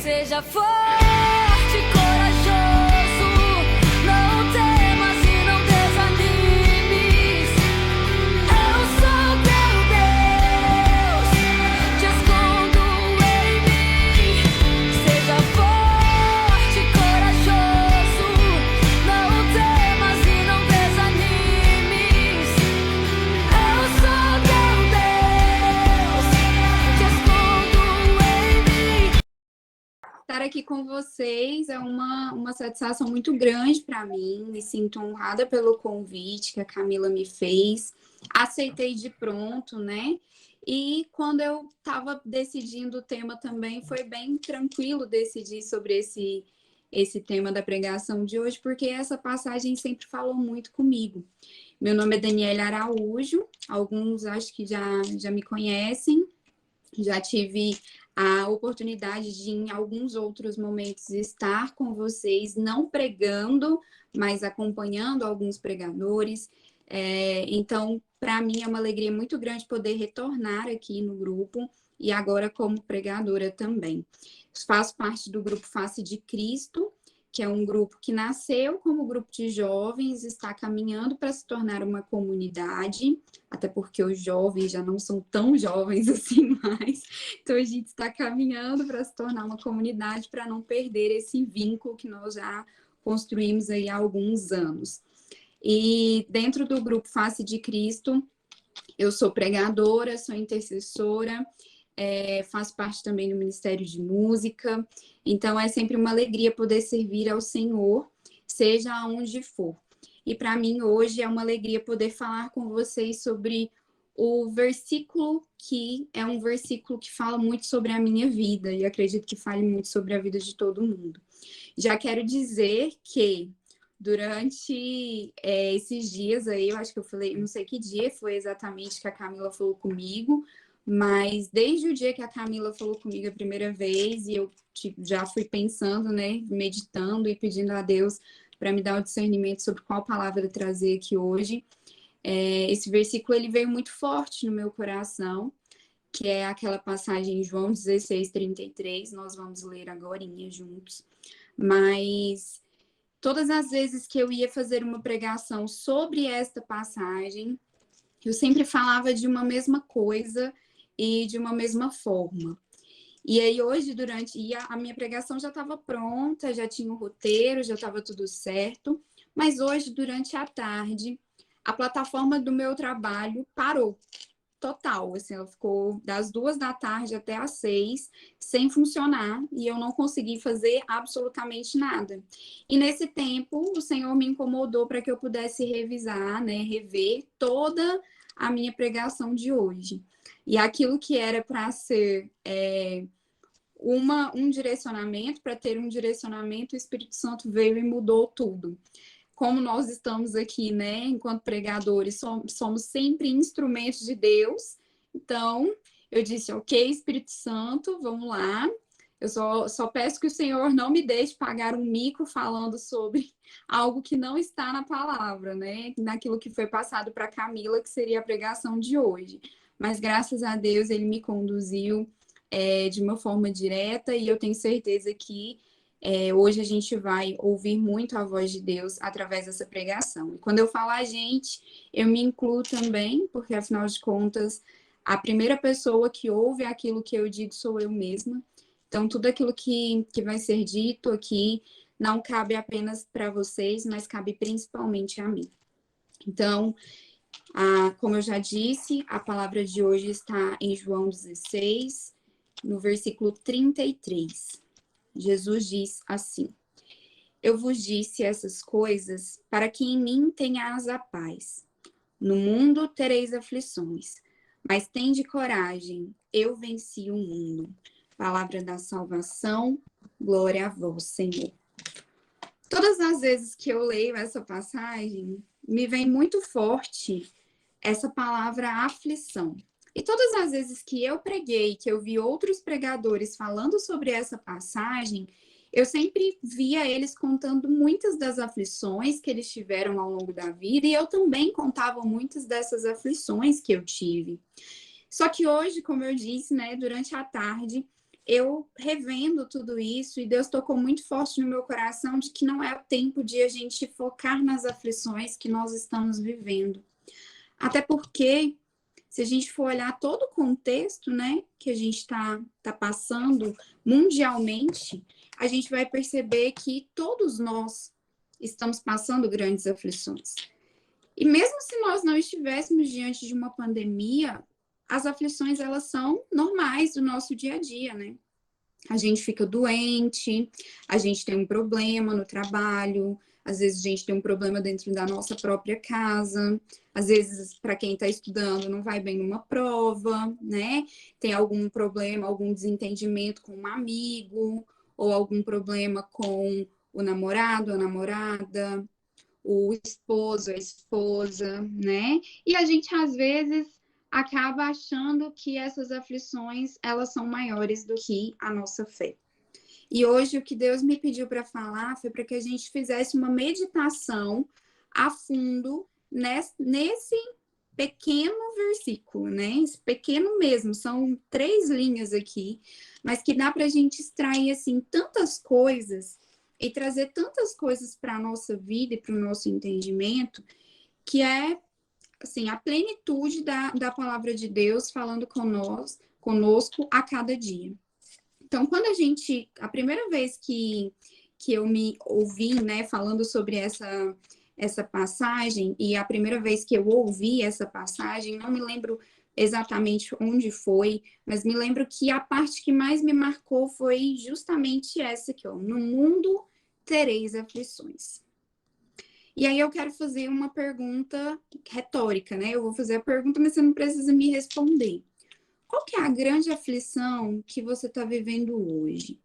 Seja forte, corajoso, não temas e não desanimes. Eu sou teu Deus, te escondo em mim. Seja forte, corajoso, não temas e não desanimes. Eu sou teu Deus, te escondo em mim. Estar aqui com vocês é uma satisfação muito grande para mim. Me sinto honrada pelo convite que a Camila me fez. Aceitei de pronto, né? E quando eu estava decidindo o tema também, foi bem tranquilo decidir sobre esse tema da pregação de hoje, porque essa passagem sempre falou muito comigo. Meu nome é Daniela Araújo, alguns acho que já me conhecem. Já tive a oportunidade de, em alguns outros momentos, estar com vocês, não pregando, mas acompanhando alguns pregadores. Então, para mim, é uma alegria muito grande poder retornar aqui no grupo e agora como pregadora também. Faço parte do grupo Face de Cristo, que é um grupo que nasceu como grupo de jovens, está caminhando para se tornar uma comunidade, até porque os jovens já não são tão jovens assim mais. Então, a gente está caminhando para se tornar uma comunidade para não perder esse vínculo que nós já construímos aí há alguns anos. E dentro do grupo Face de Cristo, eu sou pregadora, sou intercessora, faço parte também do Ministério de Música. Então, é sempre uma alegria poder servir ao Senhor, seja aonde for. E para mim, hoje, é uma alegria poder falar com vocês sobre o versículo que é um versículo que fala muito sobre a minha vida, e acredito que fale muito sobre a vida de todo mundo. Já quero dizer que durante esses dias aí, eu acho que eu falei, não sei que dia foi exatamente que a Camila falou comigo, mas desde o dia que a Camila falou comigo a primeira vez, e eu já fui pensando, né, meditando e pedindo a Deus para me dar o discernimento sobre qual palavra trazer aqui hoje, esse versículo ele veio muito forte no meu coração, que é aquela passagem em João 16:33, nós vamos ler agorinha juntos, mas todas as vezes que eu ia fazer uma pregação sobre esta passagem, eu sempre falava de uma mesma coisa e de uma mesma forma. E aí hoje, a minha pregação já estava pronta, já tinha o roteiro, já estava tudo certo, mas hoje, durante a tarde, a plataforma do meu trabalho parou, total, assim, ela ficou das 2 da tarde até às 6, sem funcionar, e eu não consegui fazer absolutamente nada. E nesse tempo, o Senhor me incomodou para que eu pudesse revisar, né, rever toda a minha pregação de hoje. E aquilo que era para ser um direcionamento, para ter um direcionamento, o Espírito Santo veio e mudou tudo. Como nós estamos aqui, né, enquanto pregadores, somos sempre instrumentos de Deus. Então, eu disse, ok, Espírito Santo, vamos lá. Eu só peço que o Senhor não me deixe pagar um mico falando sobre algo que não está na palavra, né? Naquilo que foi passado para Camila, que seria a pregação de hoje. Mas, graças a Deus, ele me conduziu de uma forma direta e eu tenho certeza que hoje a gente vai ouvir muito a voz de Deus através dessa pregação. E quando eu falo a gente, eu me incluo também, porque afinal de contas, a primeira pessoa que ouve aquilo que eu digo sou eu mesma. Então, tudo aquilo que vai ser dito aqui não cabe apenas para vocês, mas cabe principalmente a mim. Então, como eu já disse, a palavra de hoje está em João 16, no versículo 33. Jesus diz assim: eu vos disse essas coisas para que em mim tenhais a paz. No mundo tereis aflições, mas tende coragem, eu venci o mundo. Palavra da salvação, glória a vós, Senhor. Todas as vezes que eu leio essa passagem, me vem muito forte essa palavra aflição. E todas as vezes que eu preguei, que eu vi outros pregadores falando sobre essa passagem, eu sempre via eles contando muitas das aflições que eles tiveram ao longo da vida, e eu também contava muitas dessas aflições que eu tive. Só que hoje, como eu disse, né, durante a tarde, eu revendo tudo isso e Deus tocou muito forte no meu coração de que não é o tempo de a gente focar nas aflições que nós estamos vivendo. Até porque, se a gente for olhar todo o contexto, né, que a gente tá passando mundialmente, a gente vai perceber que todos nós estamos passando grandes aflições. E mesmo se nós não estivéssemos diante de uma pandemia, as aflições, elas são normais do nosso dia a dia, né? A gente fica doente, a gente tem um problema no trabalho, às vezes a gente tem um problema dentro da nossa própria casa, às vezes, para quem está estudando, não vai bem numa prova, né? Tem algum problema, algum desentendimento com um amigo, ou algum problema com o namorado, a namorada, o esposo, a esposa, né? E a gente, às vezes, acaba achando que essas aflições, elas são maiores do que a nossa fé. E hoje o que Deus me pediu para falar foi para que a gente fizesse uma meditação a fundo nesse pequeno versículo, né? Esse pequeno mesmo, são 3 linhas aqui, mas que dá para a gente extrair, assim, tantas coisas e trazer tantas coisas para a nossa vida e para o nosso entendimento, que é, assim, a plenitude da palavra de Deus falando conosco a cada dia. Então, a primeira vez que eu me ouvi, né, falando sobre essa passagem, e a primeira vez que eu ouvi essa passagem, não me lembro exatamente onde foi, mas me lembro que a parte que mais me marcou foi justamente essa aqui, ó. No mundo tereis aflições. E aí eu quero fazer uma pergunta retórica, né? Eu vou fazer a pergunta, mas você não precisa me responder. Qual que é a grande aflição que você está vivendo hoje?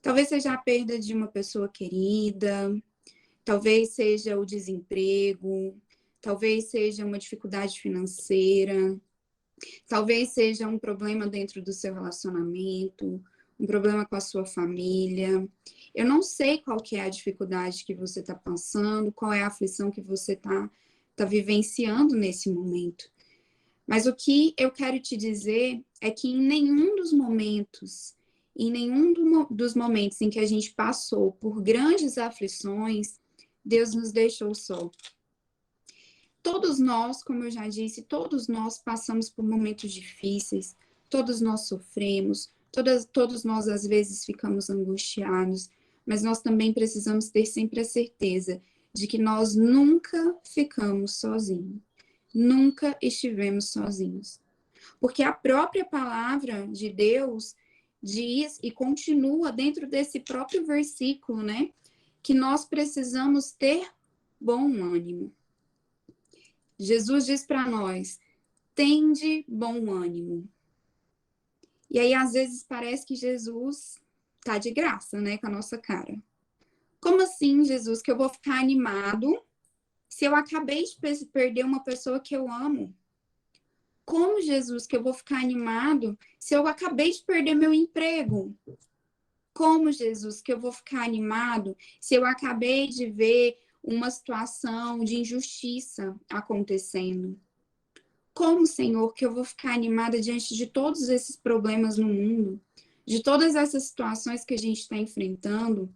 Talvez seja a perda de uma pessoa querida, talvez seja o desemprego, talvez seja uma dificuldade financeira, talvez seja um problema dentro do seu relacionamento, um problema com a sua família. Eu não sei qual que é a dificuldade que você está passando, qual é a aflição que você tá vivenciando nesse momento. Mas o que eu quero te dizer é que em nenhum dos momentos em que a gente passou por grandes aflições, Deus nos deixou só. Todos nós, como eu já disse, todos nós passamos por momentos difíceis, todos nós sofremos, todos nós às vezes ficamos angustiados, mas nós também precisamos ter sempre a certeza de que nós nunca ficamos sozinhos. Nunca estivemos sozinhos. Porque a própria palavra de Deus diz e continua dentro desse próprio versículo, né? Que nós precisamos ter bom ânimo. Jesus diz para nós, tende bom ânimo. E aí, às vezes, parece que Jesus tá de graça, né? Com a nossa cara. Como assim, Jesus, que eu vou ficar animado se eu acabei de perder uma pessoa que eu amo? Como, Jesus, que eu vou ficar animado se eu acabei de perder meu emprego? Como, Jesus, que eu vou ficar animado se eu acabei de ver uma situação de injustiça acontecendo? Como, Senhor, que eu vou ficar animada diante de todos esses problemas no mundo, de todas essas situações que a gente está enfrentando?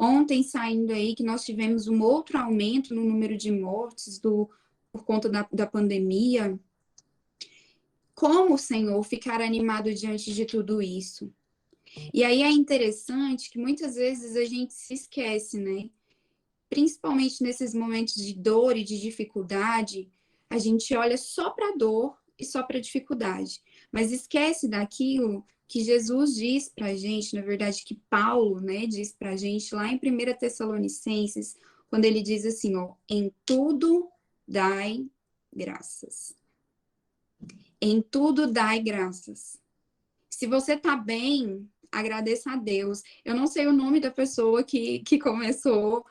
Ontem, saindo aí, que nós tivemos um outro aumento no número de mortes por conta da pandemia. Como, Senhor, ficar animado diante de tudo isso? E aí é interessante que muitas vezes a gente se esquece, né? Principalmente nesses momentos de dor e de dificuldade, a gente olha só para a dor e só para a dificuldade, mas esquece daquilo que Jesus diz para a gente, na verdade, que Paulo, né, diz para a gente lá em 1 Tessalonicenses, quando ele diz assim, ó, em tudo dai graças. Em tudo dai graças. Se você tá bem, agradeça a Deus. Eu não sei o nome da pessoa que começou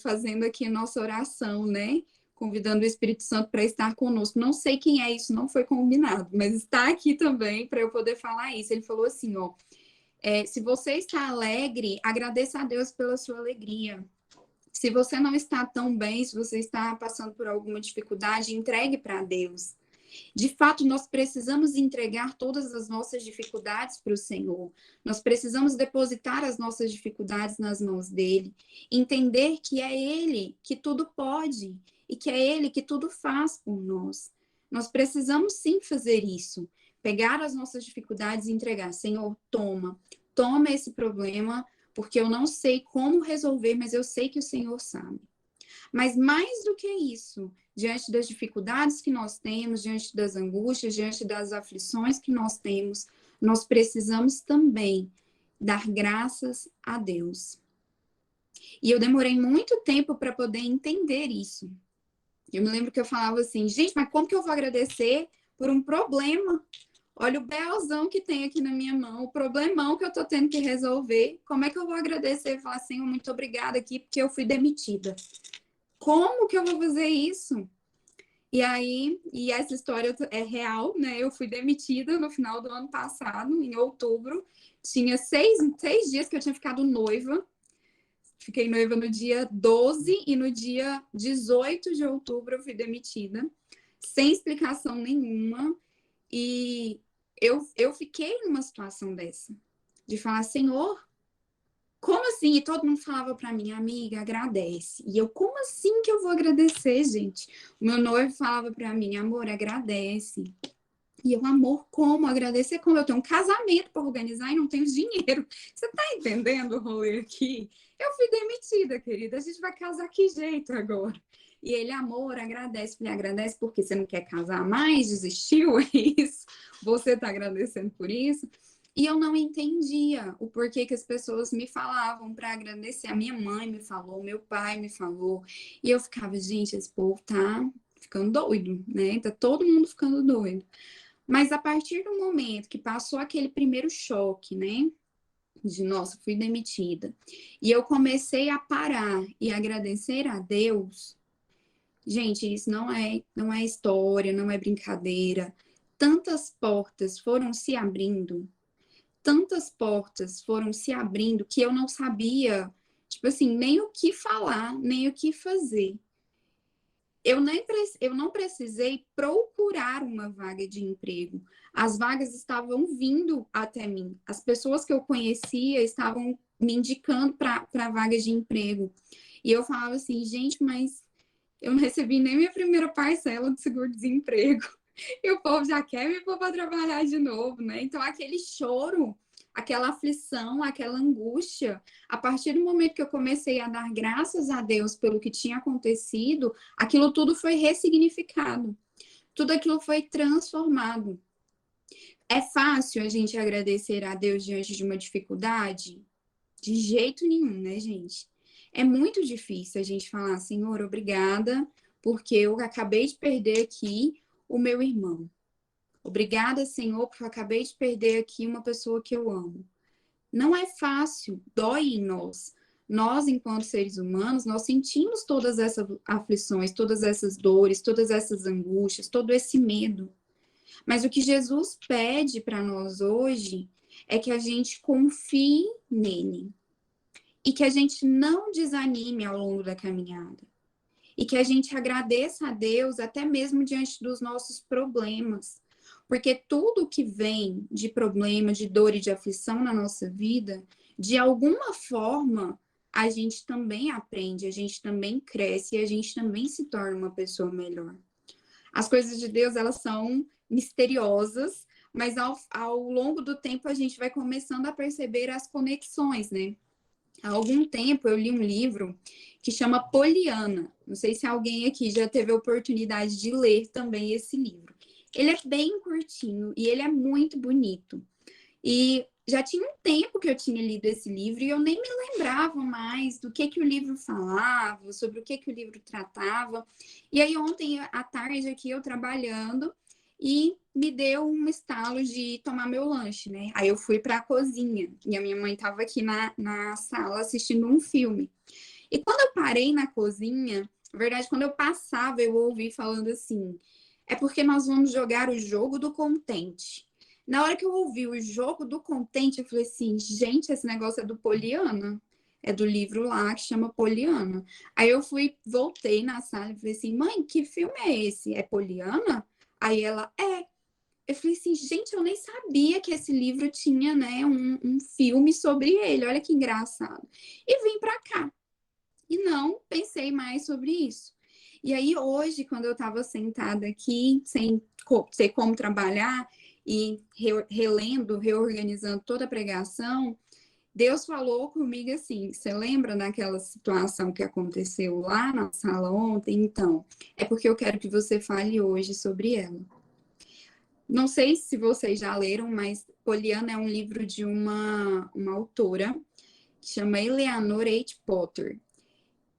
fazendo aqui a nossa oração, né? Convidando o Espírito Santo para estar conosco. Não sei quem é isso, não foi combinado, mas está aqui também para eu poder falar isso. Ele falou assim, ó, se você está alegre, agradeça a Deus pela sua alegria. Se você não está tão bem, se você está passando por alguma dificuldade, entregue para Deus. De fato, nós precisamos entregar todas as nossas dificuldades para o Senhor. Nós precisamos depositar as nossas dificuldades nas mãos dele. Entender que é ele que tudo pode e que é ele que tudo faz por nós. Nós precisamos sim fazer isso. Pegar as nossas dificuldades e entregar. Senhor, toma esse problema, porque eu não sei como resolver, mas eu sei que o Senhor sabe. Mas mais do que isso, diante das dificuldades que nós temos, diante das angústias, diante das aflições que nós temos, nós precisamos também dar graças a Deus. E eu demorei muito tempo para poder entender isso. Eu me lembro que eu falava assim, gente, mas como que eu vou agradecer por um problema? Olha o belzão que tem aqui na minha mão, o problemão que eu tô tendo que resolver. Como é que eu vou agradecer e falar, Senhor, muito obrigada aqui, porque eu fui demitida. Como que eu vou fazer isso? E aí, essa história é real, né? Eu fui demitida no final do ano passado, em outubro. Tinha seis dias que eu tinha ficado noiva. Fiquei noiva no dia 12 e no dia 18 de outubro eu fui demitida, sem explicação nenhuma. E eu fiquei numa situação dessa, de falar, Senhor, como assim? E todo mundo falava para mim, amiga, agradece. E eu, como assim que eu vou agradecer, gente? O meu noivo falava para mim, amor, agradece. E eu, amor, como agradecer? Como eu tenho um casamento para organizar e não tenho dinheiro. Você tá entendendo o rolê aqui? Eu fui demitida, querida. A gente vai casar que jeito agora? E ele, amor, agradece. Falei, agradece porque você não quer casar mais? Desistiu? É isso? Você tá agradecendo por isso? E eu não entendia o porquê que as pessoas me falavam para agradecer. A minha mãe me falou, meu pai me falou. E eu ficava, gente, esse povo tá ficando doido, né? Tá todo mundo ficando doido. Mas a partir do momento que passou aquele primeiro choque, né? De, nossa, fui demitida. E eu comecei a parar e agradecer a Deus. Gente, isso não é história, não é brincadeira. Tantas portas foram se abrindo. Tantas portas foram se abrindo que eu não sabia, tipo assim, nem o que falar, nem o que fazer. Eu não precisei procurar uma vaga de emprego. As vagas estavam vindo até mim. As pessoas que eu conhecia estavam me indicando para vagas de emprego. E eu falava assim, gente, mas eu não recebi nem minha primeira parcela do seguro-desemprego. E o povo já quer me pôr para trabalhar de novo, né? Então, aquele choro, aquela aflição, aquela angústia, a partir do momento que eu comecei a dar graças a Deus pelo que tinha acontecido, aquilo tudo foi ressignificado. Tudo aquilo foi transformado. É fácil a gente agradecer a Deus diante de uma dificuldade? De jeito nenhum, né, gente? É muito difícil a gente falar, Senhor, obrigada, porque eu acabei de perder aqui o meu irmão. Obrigada, Senhor, porque eu acabei de perder aqui uma pessoa que eu amo. Não é fácil, dói em nós. Nós, enquanto seres humanos, nós sentimos todas essas aflições, todas essas dores, todas essas angústias, todo esse medo. Mas o que Jesus pede para nós hoje é que a gente confie nele e que a gente não desanime ao longo da caminhada. E que a gente agradeça a Deus até mesmo diante dos nossos problemas. Porque tudo que vem de problema, de dor e de aflição na nossa vida, de alguma forma, a gente também aprende, a gente também cresce e a gente também se torna uma pessoa melhor. As coisas de Deus, elas são misteriosas, mas ao longo do tempo a gente vai começando a perceber as conexões, né? Há algum tempo eu li um livro que chama Poliana. Não sei se alguém aqui já teve a oportunidade de ler também esse livro. Ele é bem curtinho e ele é muito bonito. E já tinha um tempo que eu tinha lido esse livro e eu nem me lembrava mais do que o livro falava, sobre o que o livro tratava. E aí ontem à tarde aqui eu trabalhando e me deu um estalo de tomar meu lanche, né? Aí eu fui para a cozinha e a minha mãe estava aqui na sala assistindo um filme. E quando eu parei na cozinha, na verdade, quando eu passava, eu ouvi falando assim, é porque nós vamos jogar o jogo do contente. Na hora que eu ouvi o jogo do contente, eu falei assim, gente, esse negócio é do Poliana. É do livro lá que chama Poliana. Aí eu voltei na sala e falei assim, mãe, que filme é esse? É Poliana? Aí ela, eu falei assim, gente, eu nem sabia que esse livro tinha, né, um filme sobre ele, olha que engraçado. E vim pra cá. E não pensei mais sobre isso. E aí hoje, quando eu estava sentada aqui, sem ter como trabalhar, e relendo, reorganizando toda a pregação, Deus falou comigo assim: você lembra daquela situação que aconteceu lá na sala ontem? Então, é porque eu quero que você fale hoje sobre ela. Não sei se vocês já leram, mas Poliana é um livro de uma autora que chama Eleanor H. Potter.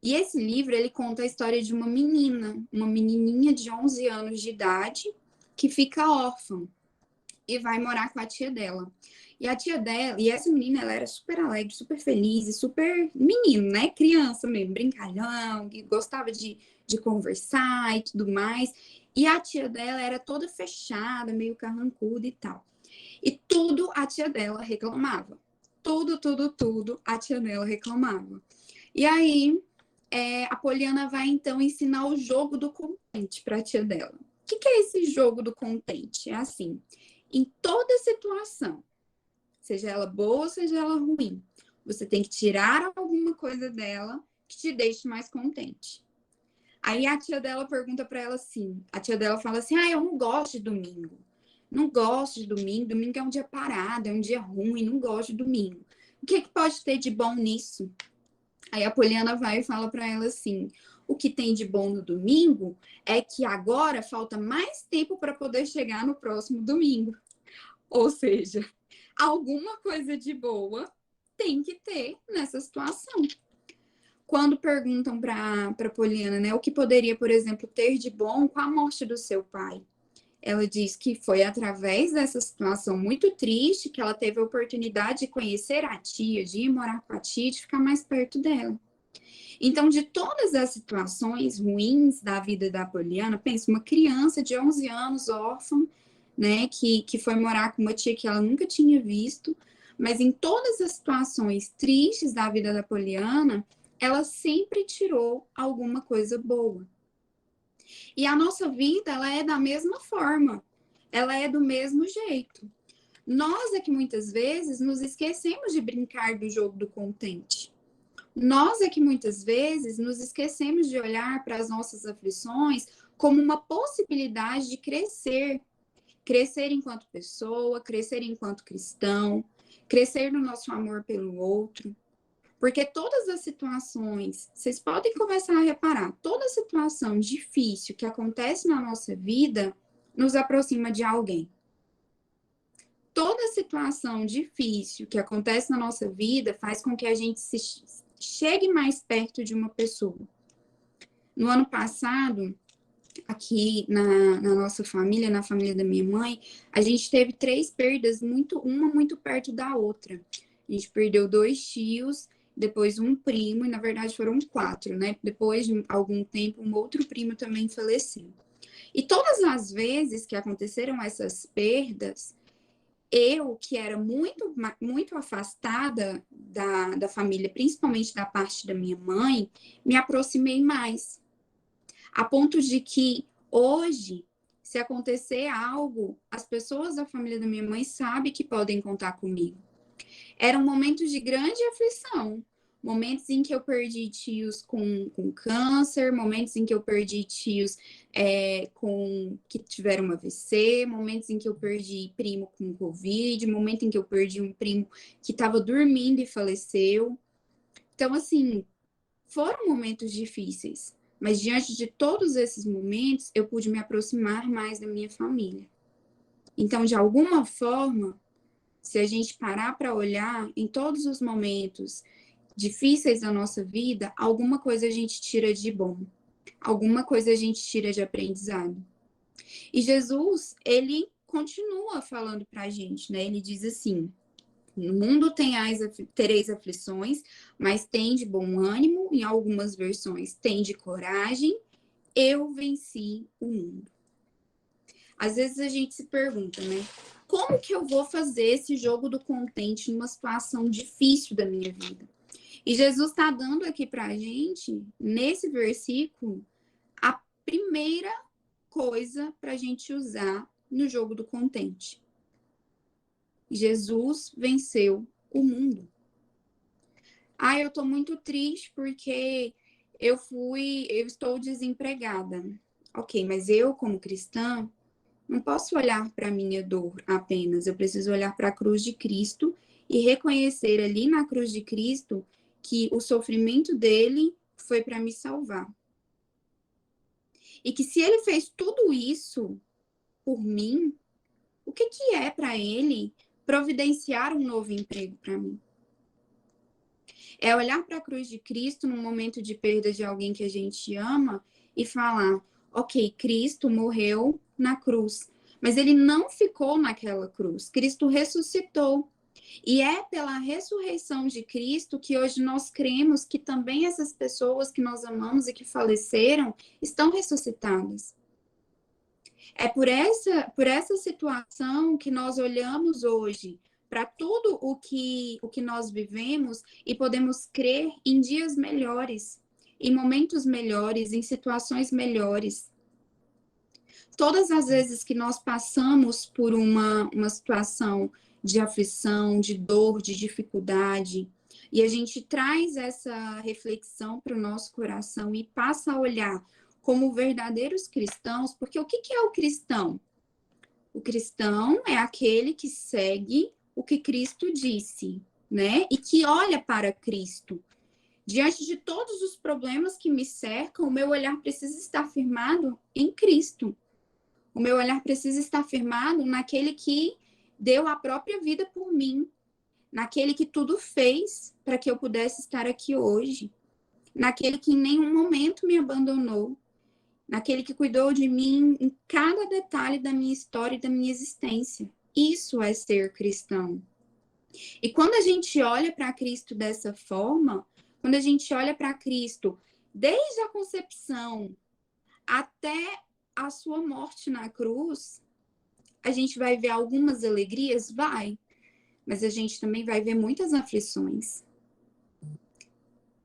E esse livro, ele conta a história de uma menina, uma menininha de 11 anos de idade, que fica órfã e vai morar com a tia dela. E a tia dela, e essa menina, ela era super alegre, super feliz e super menino, né? Criança mesmo, brincalhão, que gostava de conversar e tudo mais. E a tia dela era toda fechada, meio carrancuda e tal. E tudo a tia dela reclamava. Tudo a tia dela reclamava. E aí, a Poliana vai então ensinar o jogo do contente para a tia dela. O que é esse jogo do contente? É assim, em toda situação, seja ela boa ou seja ela ruim, você tem que tirar alguma coisa dela que te deixe mais contente. Aí a tia dela pergunta para ela assim, a tia dela fala assim, eu não gosto de domingo. Não gosto de domingo, domingo é um dia parado, é um dia ruim, não gosto de domingo. O que pode ter de bom nisso? Aí a Poliana vai e fala para ela assim, o que tem de bom no domingo é que agora falta mais tempo para poder chegar no próximo domingo. Ou seja, alguma coisa de boa tem que ter nessa situação. Quando perguntam para Poliana, né, o que poderia, por exemplo, ter de bom com a morte do seu pai, ela diz que foi através dessa situação muito triste que ela teve a oportunidade de conhecer a tia, de ir morar com a tia, de ficar mais perto dela. Então, de todas as situações ruins da vida da Poliana, pensa, uma criança de 11 anos, órfã, né, que foi morar com uma tia que ela nunca tinha visto, mas em todas as situações tristes da vida da Poliana, ela sempre tirou alguma coisa boa. E a nossa vida, ela é da mesma forma, ela é do mesmo jeito. Nós é que muitas vezes nos esquecemos de brincar do jogo do contente. Nós é que muitas vezes nos esquecemos de olhar para as nossas aflições como uma possibilidade de crescer. Crescer enquanto pessoa, crescer enquanto cristão, crescer no nosso amor pelo outro. Porque todas as situações, vocês podem começar a reparar, toda situação difícil que acontece na nossa vida nos aproxima de alguém. Toda situação difícil que acontece na nossa vida faz com que a gente chegue mais perto de uma pessoa. No ano passado, aqui na nossa família, na família da minha mãe, a gente teve 3 perdas, uma muito perto da outra. A gente perdeu 2 tios, depois um primo, e na verdade foram 4, né? Depois de algum tempo, um outro primo também faleceu. E todas as vezes que aconteceram essas perdas, eu, que era muito afastada da família, principalmente da parte da minha mãe, me aproximei mais. A ponto de que hoje, se acontecer algo, as pessoas da família da minha mãe sabem que podem contar comigo. Eram momentos de grande aflição. Momentos em que eu perdi tios com câncer, momentos em que eu perdi tios que tiveram uma AVC, momentos em que eu perdi primo com Covid, momento em que eu perdi um primo que estava dormindo e faleceu. Então, assim, foram momentos difíceis, mas diante de todos esses momentos, eu pude me aproximar mais da minha família. Então, de alguma forma, se a gente parar para olhar em todos os momentos difíceis da nossa vida, alguma coisa a gente tira de bom, alguma coisa a gente tira de aprendizado. E Jesus, ele continua falando para a gente, né? Ele diz assim, no mundo tereis aflições, mas tem de bom ânimo, em algumas versões tem de coragem, eu venci o mundo. Às vezes a gente se pergunta, né? Como que eu vou fazer esse jogo do contente numa situação difícil da minha vida? E Jesus está dando aqui para a gente, nesse versículo, a primeira coisa para a gente usar no jogo do contente. Jesus venceu o mundo. Eu tô muito triste porque eu estou desempregada. Ok, mas eu, como cristã, não posso olhar para a minha dor apenas. Eu preciso olhar para a cruz de Cristo e reconhecer ali na cruz de Cristo que o sofrimento dele foi para me salvar. E que se ele fez tudo isso por mim, o que é para ele providenciar um novo emprego para mim? É olhar para a cruz de Cristo num momento de perda de alguém que a gente ama e falar: ok, Cristo morreu na cruz, mas ele não ficou naquela cruz. Cristo ressuscitou. E é pela ressurreição de Cristo que hoje nós cremos que também essas pessoas que nós amamos e que faleceram estão ressuscitadas. É por essa situação que nós olhamos hoje para tudo o que nós vivemos e podemos crer em dias melhores, em momentos melhores, em situações melhores. Todas as vezes que nós passamos por uma situação de aflição, de dor, de dificuldade, e a gente traz essa reflexão para o nosso coração e passa a olhar como verdadeiros cristãos, porque o que é o cristão? O cristão é aquele que segue o que Cristo disse, né? E que olha para Cristo. Diante de todos os problemas que me cercam, o meu olhar precisa estar firmado em Cristo. O meu olhar precisa estar firmado naquele que deu a própria vida por mim, naquele que tudo fez para que eu pudesse estar aqui hoje, naquele que em nenhum momento me abandonou, naquele que cuidou de mim em cada detalhe da minha história e da minha existência. Isso é ser cristão. E quando a gente olha para Cristo dessa forma, quando a gente olha para Cristo desde a concepção até a sua morte na cruz, a gente vai ver algumas alegrias? Vai. Mas a gente também vai ver muitas aflições.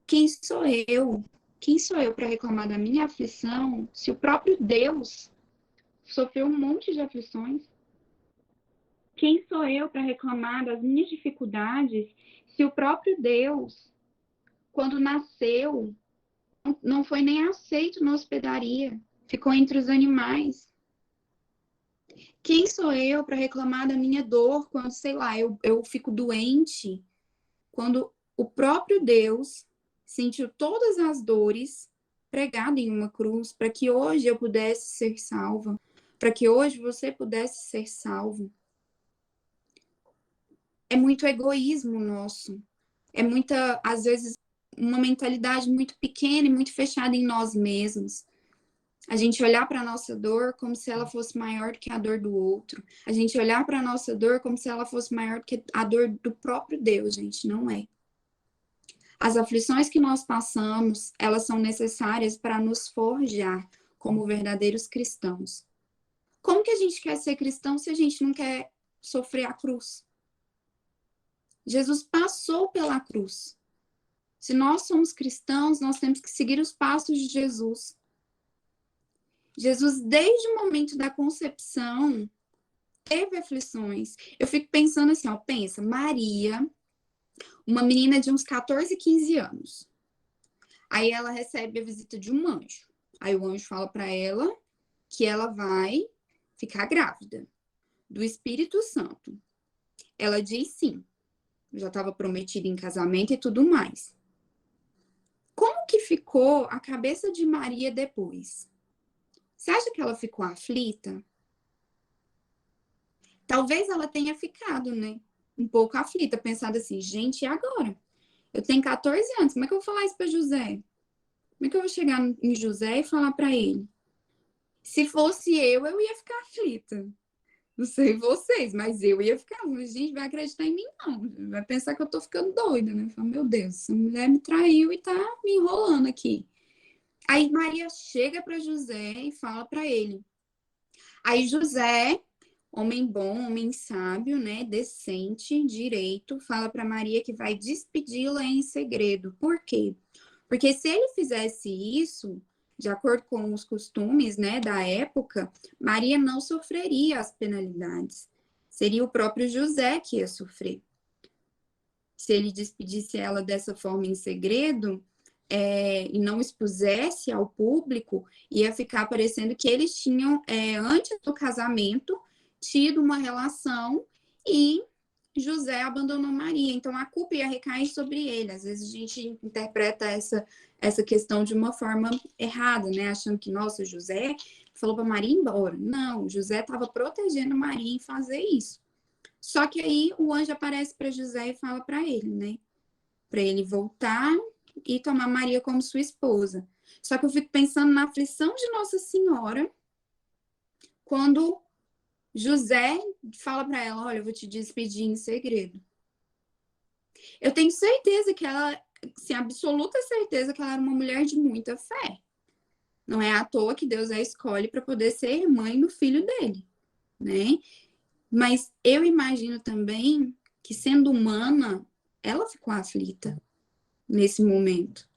Quem sou eu? Quem sou eu para reclamar da minha aflição se o próprio Deus sofreu um monte de aflições? Quem sou eu para reclamar das minhas dificuldades se o próprio Deus, quando nasceu, não foi nem aceito na hospedaria, ficou entre os animais? Quem sou eu para reclamar da minha dor quando, sei lá, eu fico doente? Quando o próprio Deus sentiu todas as dores pregado em uma cruz para que hoje eu pudesse ser salva, para que hoje você pudesse ser salvo. É muito egoísmo nosso. É muita, às vezes, uma mentalidade muito pequena e muito fechada em nós mesmos. A gente olhar para a nossa dor como se ela fosse maior do que a dor do outro. A gente olhar para a nossa dor como se ela fosse maior do que a dor do próprio Deus, gente. Não é. As aflições que nós passamos, elas são necessárias para nos forjar como verdadeiros cristãos. Como que a gente quer ser cristão se a gente não quer sofrer a cruz? Jesus passou pela cruz. Se nós somos cristãos, nós temos que seguir os passos de Jesus. Jesus, desde o momento da concepção, teve aflições. Eu fico pensando assim, pensa, Maria, uma menina de uns 14, 15 anos. Aí ela recebe a visita de um anjo. Aí o anjo fala para ela que ela vai ficar grávida do Espírito Santo. Ela diz sim. Já estava prometida em casamento e tudo mais. Como que ficou a cabeça de Maria depois? Você acha que ela ficou aflita? Talvez ela tenha ficado, né? Um pouco aflita, pensando assim, gente, e agora? Eu tenho 14 anos, como é que eu vou falar isso para José? Como é que eu vou chegar em José e falar para ele? Se fosse eu ia ficar aflita. Não sei vocês, mas eu ia ficar, gente, vai acreditar em mim não. Vai pensar que eu tô ficando doida, né? Fala, meu Deus, essa mulher me traiu e tá me enrolando aqui. Aí Maria chega para José e fala para ele. Aí José, homem bom, homem sábio, né, decente, direito, fala para Maria que vai despedi-la em segredo. Por quê? Porque se ele fizesse isso, de acordo com os costumes, né, da época, Maria não sofreria as penalidades. Seria o próprio José que ia sofrer. Se ele despedisse ela dessa forma em segredo, e não expusesse ao público, ia ficar parecendo que eles tinham, antes do casamento, tido uma relação e José abandonou Maria. Então, a culpa ia recair sobre ele. Às vezes, a gente interpreta essa questão de uma forma errada, né? Achando que, nossa, José falou para Maria ir embora. Não, José estava protegendo Maria em fazer isso. Só que aí o anjo aparece para José e fala para ele, né? Para ele voltar e tomar Maria como sua esposa. Só que eu fico pensando na aflição de Nossa Senhora quando José fala para ela, olha, eu vou te despedir em segredo. Eu tenho certeza que ela, sim, absoluta certeza que ela era uma mulher de muita fé. Não é à toa que Deus a escolhe para poder ser mãe do filho dele, né? Mas eu imagino também que, sendo humana, ela ficou aflita nesse momento.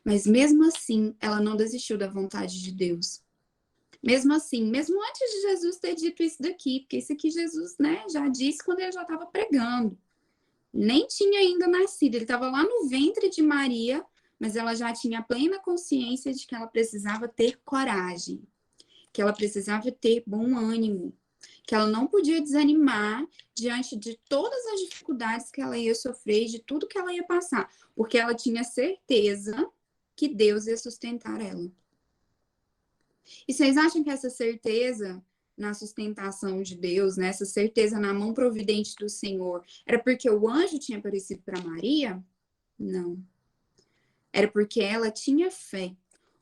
Mas mesmo assim, ela não desistiu da vontade de Deus. Mesmo assim, mesmo antes de Jesus ter dito isso daqui, porque isso aqui Jesus, né, já disse quando ele já estava pregando. Nem tinha ainda nascido, ele estava lá no ventre de Maria, mas ela já tinha plena consciência de que ela precisava ter coragem, que ela precisava ter bom ânimo, que ela não podia desanimar diante de todas as dificuldades que ela ia sofrer, de tudo que ela ia passar, porque ela tinha certeza que Deus ia sustentar ela. E vocês acham que essa certeza na sustentação de Deus, né, essa certeza na mão providente do Senhor, era porque o anjo tinha aparecido para Maria? Não. Era porque ela tinha fé.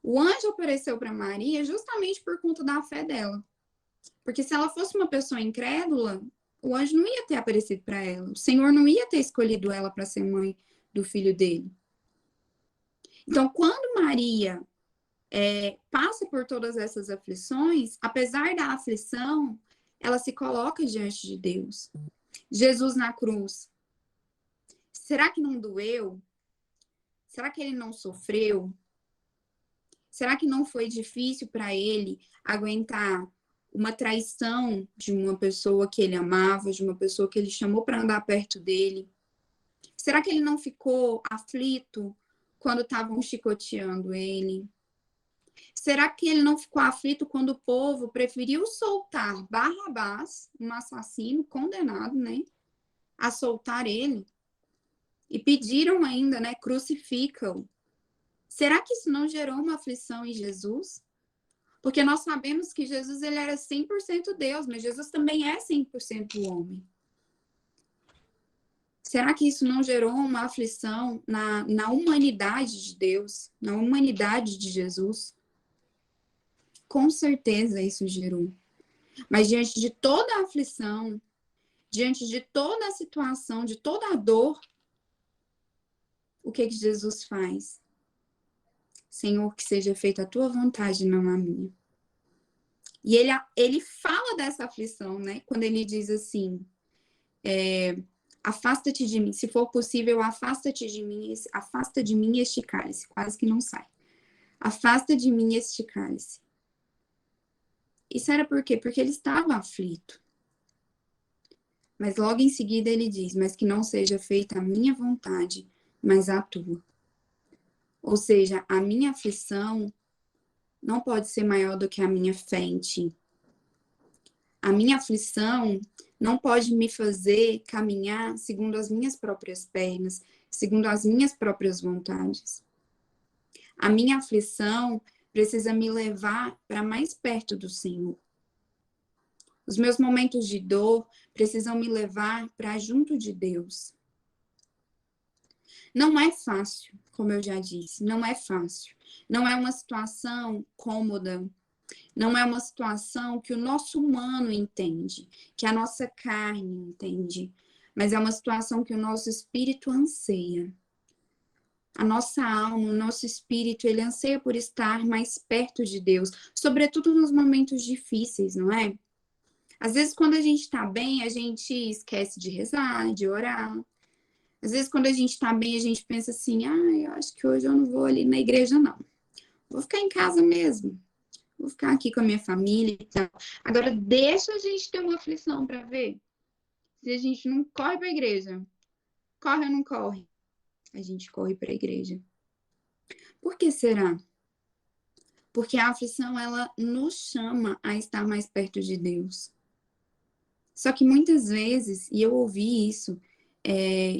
O anjo apareceu para Maria justamente por conta da fé dela. Porque se ela fosse uma pessoa incrédula, o anjo não ia ter aparecido para ela. O Senhor não ia ter escolhido ela para ser mãe do filho dele. Então, quando Maria passa por todas essas aflições, apesar da aflição, ela se coloca diante de Deus. Jesus na cruz. Será que não doeu? Será que ele não sofreu? Será que não foi difícil para ele aguentar uma traição de uma pessoa que ele amava, de uma pessoa que ele chamou para andar perto dele? Será que ele não ficou aflito quando estavam chicoteando ele? Será que ele não ficou aflito quando o povo preferiu soltar Barrabás, um assassino condenado, né, a soltar ele? E pediram ainda, né, crucifica-o. Será que isso não gerou uma aflição em Jesus? Porque nós sabemos que Jesus, ele era 100% Deus, mas Jesus também é 100% homem. Será que isso não gerou uma aflição na humanidade de Deus, na humanidade de Jesus? Com certeza isso gerou. Mas diante de toda a aflição, diante de toda a situação, de toda a dor, o que Jesus faz? Senhor, que seja feita a tua vontade, não a minha. E ele fala dessa aflição, né? Quando ele diz assim, afasta-te de mim, se for possível, afasta de mim este cálice. Quase que não sai. Afasta de mim este cálice. Isso era por quê? Porque ele estava aflito. Mas logo em seguida ele diz, mas que não seja feita a minha vontade, mas a tua. Ou seja, a minha aflição não pode ser maior do que a minha fé em ti. A minha aflição não pode me fazer caminhar segundo as minhas próprias pernas, segundo as minhas próprias vontades. A minha aflição precisa me levar para mais perto do Senhor. Os meus momentos de dor precisam me levar para junto de Deus. Não é fácil, como eu já disse, não é fácil. Não é uma situação cômoda, não é uma situação que o nosso humano entende, que a nossa carne entende, mas é uma situação que o nosso espírito anseia. A nossa alma, o nosso espírito, ele anseia por estar mais perto de Deus, sobretudo nos momentos difíceis, não é? Às vezes, quando a gente está bem, a gente esquece de rezar, de orar. Às vezes, quando a gente está bem, a gente pensa assim, eu acho que hoje eu não vou ali na igreja, não. Vou ficar em casa mesmo. Vou ficar aqui com a minha família e tal. Agora, deixa a gente ter uma aflição para ver se a gente não corre para a igreja. Corre ou não corre? A gente corre para a igreja. Por que será? Porque a aflição, ela nos chama a estar mais perto de Deus. Só que muitas vezes, e eu ouvi isso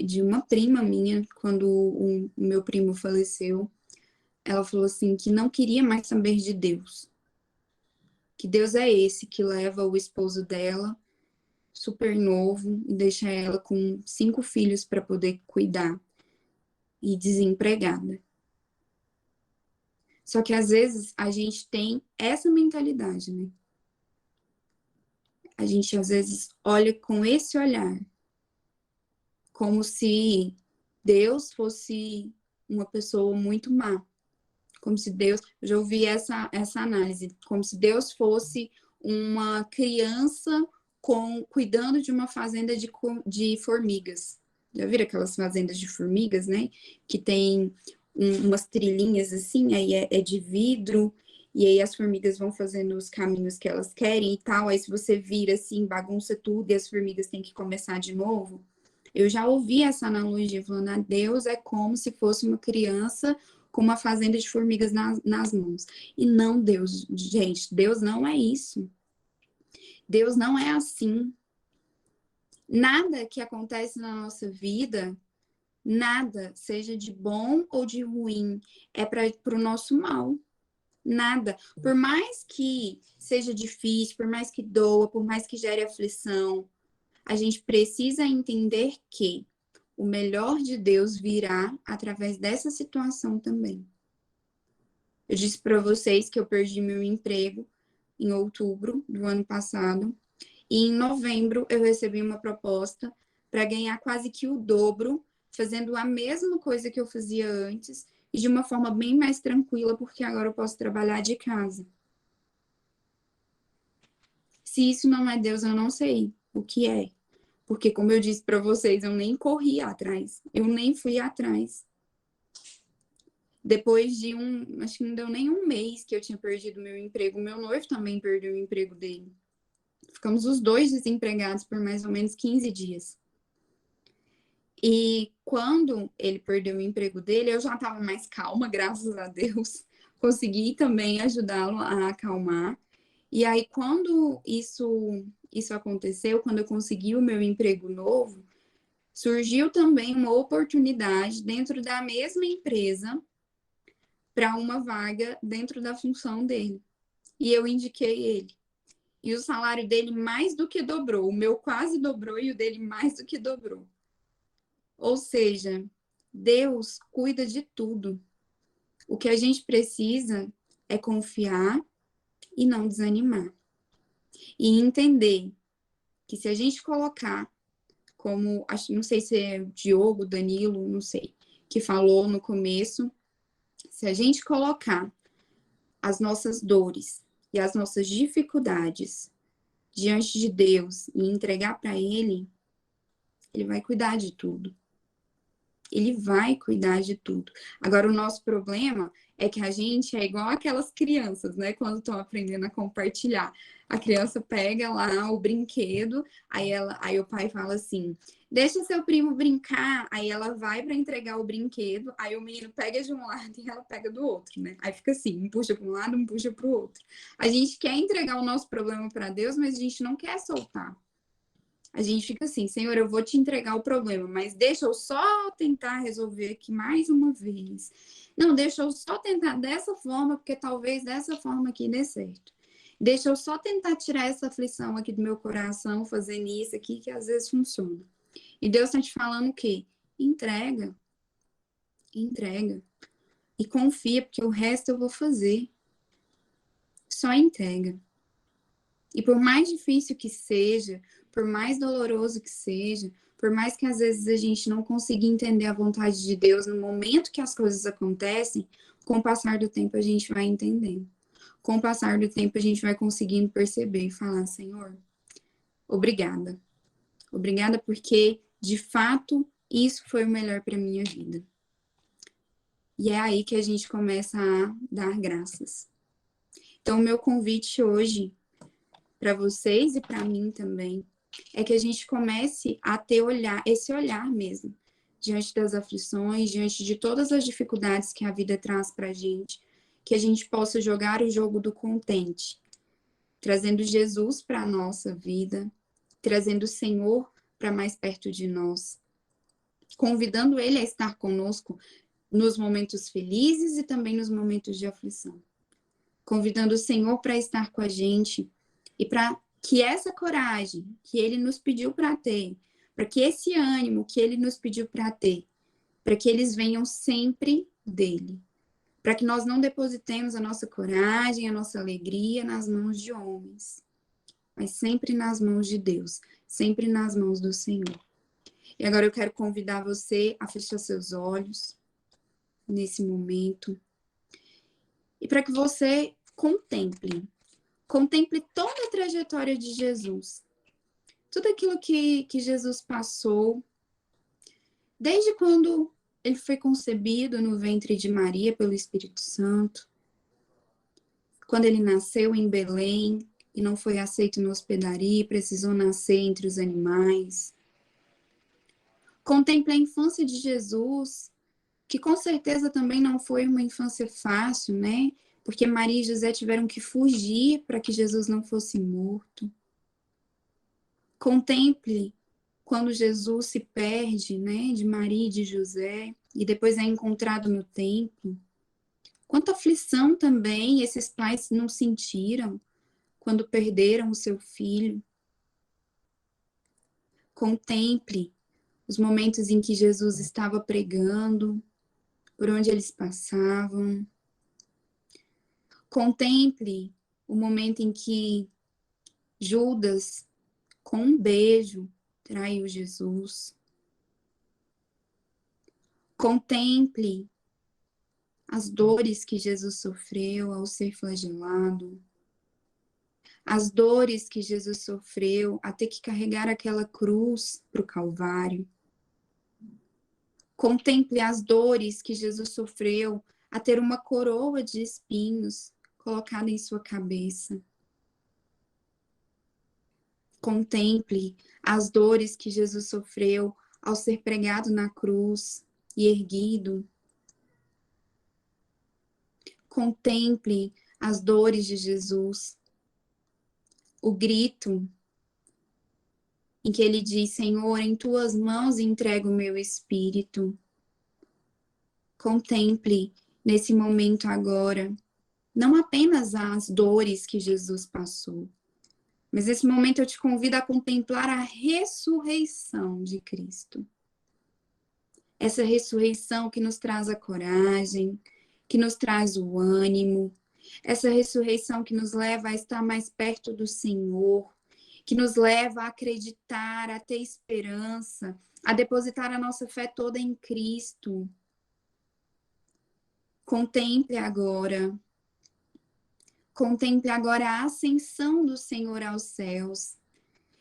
de uma prima minha, quando o meu primo faleceu, ela falou assim, que não queria mais saber de Deus. Que Deus é esse que leva o esposo dela, super novo, e deixa ela com 5 filhos para poder cuidar, e desempregada. Só que às vezes a gente tem essa mentalidade, né? A gente às vezes olha com esse olhar, como se Deus fosse uma pessoa muito má. Como se Deus, eu já ouvi essa análise, como se Deus fosse uma criança cuidando de uma fazenda de formigas. Já viram aquelas fazendas de formigas, né? Que tem umas trilhinhas assim, aí é de vidro, e aí as formigas vão fazendo os caminhos que elas querem e tal. Aí se você vira assim, bagunça tudo e as formigas têm que começar de novo. Eu já ouvi essa analogia falando, ah, Deus é como se fosse uma criança com uma fazenda de formigas nas mãos. E não, Deus, gente, Deus não é isso. Deus não é assim. Nada que acontece na nossa vida, nada, seja de bom ou de ruim, é para o nosso mal. Nada. Por mais que seja difícil, por mais que doa, por mais que gere aflição, a gente precisa entender que o melhor de Deus virá através dessa situação também. Eu disse para vocês que eu perdi meu emprego em outubro do ano passado. E em novembro eu recebi uma proposta para ganhar quase que o dobro, fazendo a mesma coisa que eu fazia antes e de uma forma bem mais tranquila, porque agora eu posso trabalhar de casa. Se isso não é Deus, eu não sei o que é. Porque, como eu disse para vocês, eu nem corri atrás, eu nem fui atrás. Depois de acho que não deu nem um mês que eu tinha perdido meu emprego, meu noivo também perdeu o emprego dele. Ficamos os dois desempregados por mais ou menos 15 dias. E quando ele perdeu o emprego dele, eu já estava mais calma, graças a Deus. Consegui também ajudá-lo a acalmar. E aí, quando isso aconteceu, quando eu consegui o meu emprego novo, surgiu também uma oportunidade dentro da mesma empresa para uma vaga dentro da função dele. E eu indiquei ele. E o salário dele mais do que dobrou. O meu quase dobrou e o dele mais do que dobrou. Ou seja, Deus cuida de tudo. O que a gente precisa é confiar e não desanimar. E entender que se a gente colocar, como, não sei se é Diogo, Danilo, não sei, que falou no começo, se a gente colocar as nossas dores e as nossas dificuldades diante de Deus e entregar para Ele, Ele vai cuidar de tudo. Ele vai cuidar de tudo. Agora, o nosso problema é que a gente é igual aquelas crianças, né? Quando estão aprendendo a compartilhar. A criança pega lá o brinquedo, aí o pai fala assim: deixa seu primo brincar. Aí ela vai para entregar o brinquedo, aí o menino pega de um lado e ela pega do outro, né? Aí fica assim: um puxa para um lado, um puxa para o outro. A gente quer entregar o nosso problema para Deus, mas a gente não quer soltar. A gente fica assim, Senhor, eu vou te entregar o problema, mas deixa eu só tentar resolver aqui mais uma vez. Não, deixa eu só tentar dessa forma, porque talvez dessa forma aqui dê certo. Deixa eu só tentar tirar essa aflição aqui do meu coração, fazendo isso aqui, que às vezes funciona. E Deus está te falando o quê? Entrega. Entrega. E confia, porque o resto eu vou fazer. Só entrega. E por mais difícil que seja, por mais doloroso que seja, por mais que às vezes a gente não consiga entender a vontade de Deus no momento que as coisas acontecem, com o passar do tempo a gente vai entendendo. Com o passar do tempo a gente vai conseguindo perceber e falar, Senhor, obrigada. Obrigada porque, de fato, isso foi o melhor para minha vida. E é aí que a gente começa a dar graças. Então, o meu convite hoje para vocês e para mim também é que a gente comece a ter esse olhar mesmo, diante das aflições, diante de todas as dificuldades que a vida traz para a gente, que a gente possa jogar o jogo do contente, trazendo Jesus para a nossa vida, trazendo o Senhor para mais perto de nós, convidando Ele a estar conosco nos momentos felizes e também nos momentos de aflição, convidando o Senhor para estar com a gente e para que essa coragem que Ele nos pediu para ter, para que esse ânimo que Ele nos pediu para ter, para que eles venham sempre dEle, para que nós não depositemos a nossa coragem, a nossa alegria nas mãos de homens, mas sempre nas mãos de Deus, sempre nas mãos do Senhor. E agora eu quero convidar você a fechar seus olhos nesse momento e para que você contemple toda a trajetória de Jesus, tudo aquilo que Jesus passou, desde quando ele foi concebido no ventre de Maria pelo Espírito Santo, quando ele nasceu em Belém e não foi aceito na hospedaria, precisou nascer entre os animais. Contemple a infância de Jesus, que com certeza também não foi uma infância fácil, né? Porque Maria e José tiveram que fugir para que Jesus não fosse morto. Contemple quando Jesus se perde, né, de Maria e de José, e depois é encontrado no templo. Quanta aflição também esses pais não sentiram quando perderam o seu filho. Contemple os momentos em que Jesus estava pregando, por onde eles passavam. Contemple o momento em que Judas, com um beijo, traiu Jesus. Contemple as dores que Jesus sofreu ao ser flagelado, as dores que Jesus sofreu a ter que carregar aquela cruz para o Calvário. Contemple as dores que Jesus sofreu a ter uma coroa de espinhos colocada em sua cabeça. Contemple as dores que Jesus sofreu ao ser pregado na cruz e erguido. Contemple as dores de Jesus, o grito em que ele diz: Senhor, em tuas mãos entrego o meu espírito. Contemple nesse momento agora, não apenas as dores que Jesus passou, mas nesse momento eu te convido a contemplar a ressurreição de Cristo. Essa ressurreição que nos traz a coragem, que nos traz o ânimo, essa ressurreição que nos leva a estar mais perto do Senhor, que nos leva a acreditar, a ter esperança, a depositar a nossa fé toda em Cristo. Contemple agora a ascensão do Senhor aos céus.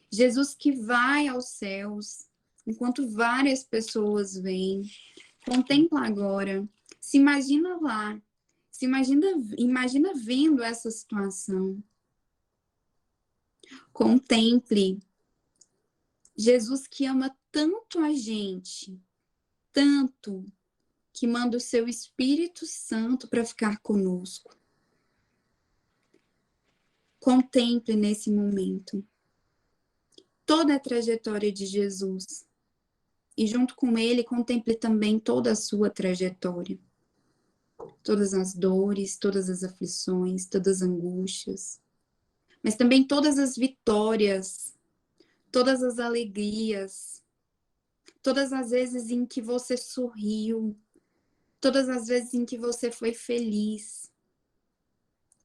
Jesus que vai aos céus, enquanto várias pessoas vêm. Contempla agora. Se imagina lá. Imagina vendo essa situação. Contemple Jesus que ama tanto a gente, tanto, que manda o seu Espírito Santo para ficar conosco. Contemple nesse momento toda a trajetória de Jesus e junto com ele contemple também toda a sua trajetória. Todas as dores, todas as aflições, todas as angústias, mas também todas as vitórias, todas as alegrias, todas as vezes em que você sorriu, todas as vezes em que você foi feliz,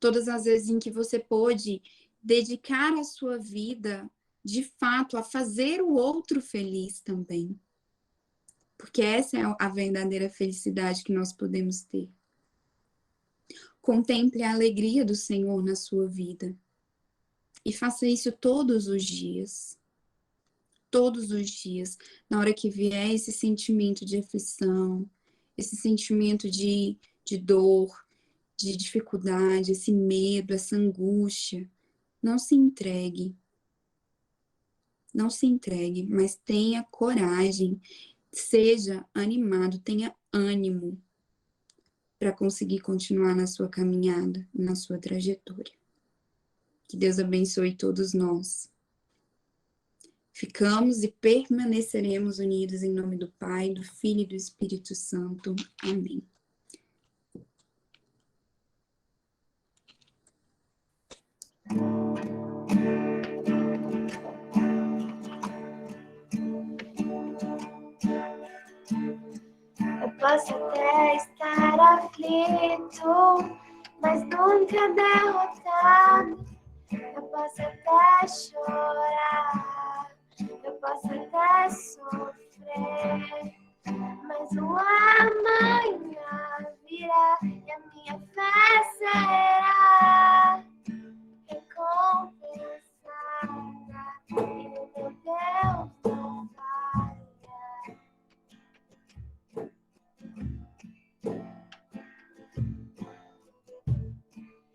todas as vezes em que você pôde dedicar a sua vida, de fato, a fazer o outro feliz também. Porque essa é a verdadeira felicidade que nós podemos ter. Contemple a alegria do Senhor na sua vida. E faça isso todos os dias. Todos os dias. Na hora que vier esse sentimento de aflição, esse sentimento de dor, de dificuldade, esse medo, essa angústia. Não se entregue. Não se entregue, mas tenha coragem, seja animado, tenha ânimo para conseguir continuar na sua caminhada, na sua trajetória. Que Deus abençoe todos nós. Ficamos e permaneceremos unidos em nome do Pai, do Filho e do Espírito Santo. Amém. Eu posso até estar aflito, mas nunca derrotado. Eu posso até chorar, eu posso até sofrer, mas o amanhã virá e a minha fé será recompensada e o meu Deus não falha.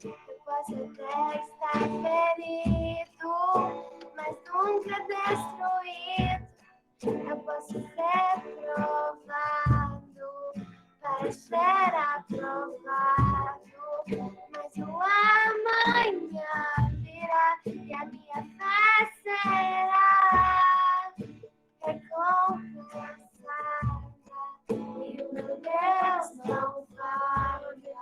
Eu posso até estar ferido, mas nunca destruído. Eu posso ser provado para ser aprovado, mas o amanhã virá e a minha fé será recompensada e o meu Deus não falha.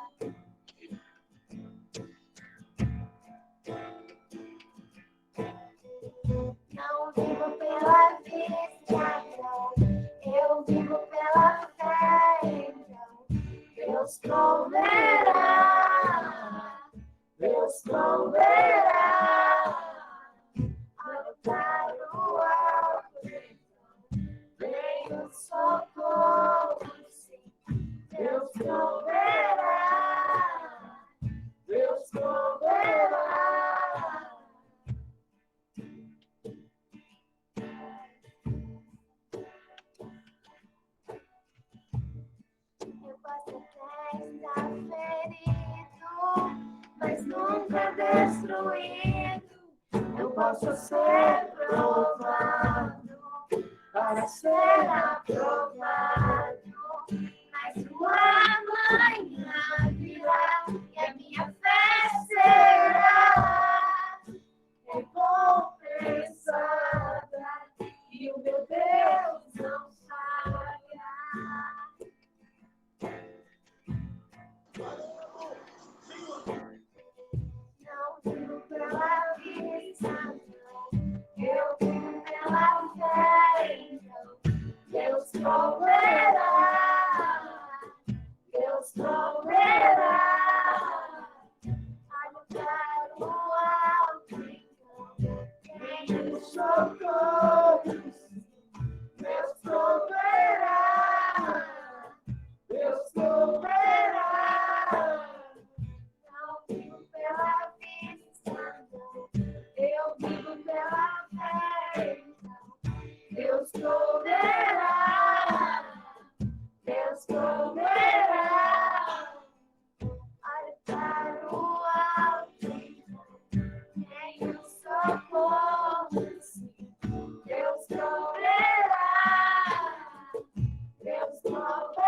Não vivo pela vista, não. Eu vivo pela fé, então Deus proverá. Deus proverá. Olho para o alto, vem o socorro, sim. Deus proverá. Deus proverá. Eu posso até estar ferido, mas nunca destruído. Eu posso ser provado para ser aprovado, mas o amanhã virá e a minha fé será recompensada e o meu Deus não falha. Não vivo pela vista, não. Eu vivo pela fé, então Deus proverá. Deus proverá. Olho para o alto, então tem o socorro. Deus proverá. Deus proverá. Não vivo pela vista, não. Eu vivo pela fé, então Deus proverá. Deus proverá. Olho para o alto, então tem o socorro, sim. Deus proverá. Deus proverá.